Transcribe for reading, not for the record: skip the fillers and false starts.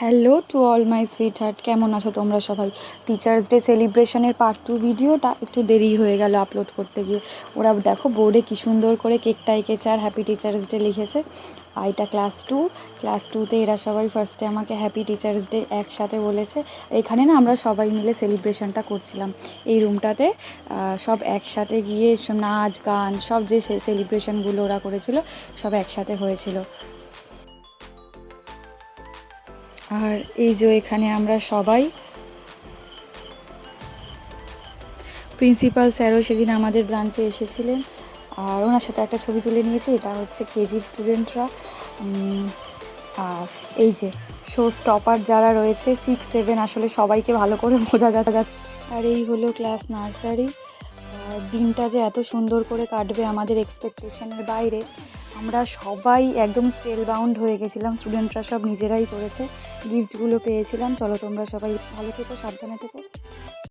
Hello to all my sweet heart, কেমন আছো তোমরা সবাই? টিচার্স ডে সেলিব্রেশনের পার্ট 2 ভিডিওটা একটু দেরি হয়ে গেল আপলোড করতে গিয়ে। ওরা দেখো বোর্ডে কী সুন্দর করে কেকটা এঁকেছে আর হ্যাপি টিচার্স ডে লিখেছে। আর এটা ক্লাস টুতে এরা সবাই ফার্স্টে আমাকে হ্যাপি টিচার্স ডে একসাথে বলেছে। এখানে না আমরা সবাই মিলে সেলিব্রেশনটা করছিলাম এই রুমটাতে। সব একসাথে গিয়ে সব নাচ গান সব যে সেলিব্রেশনগুলো ওরা করেছিল সব একসাথে হয়েছিল। আর এই যে এখানে আমরা সবাই, প্রিন্সিপাল স্যারও সেদিন আমাদের ব্রাঞ্চে এসেছিলেন আর ওনার সাথে একটা ছবি তুলে নিয়েছি। এটা হচ্ছে কেজির স্টুডেন্টরা। আর এই যে শো স্টপার যারা রয়েছে 6-7, আসলে সবাইকে ভালো করে বোঝা যাচ্ছে। আর এই হলো ক্লাস নার্সারি। দিনটা যে এত সুন্দর করে কাটবে আমাদের এক্সপেকটেশনের বাইরে। আমরা সবাই একদম স্পেল বাউন্ড হয়ে গেছিলাম। স্টুডেন্টরা সব নিজেরাই করেছে, গিফটগুলো পেয়েছিলাম। চলো তোমরা সবাই ভালো থেকো, সাবধানে থেকো।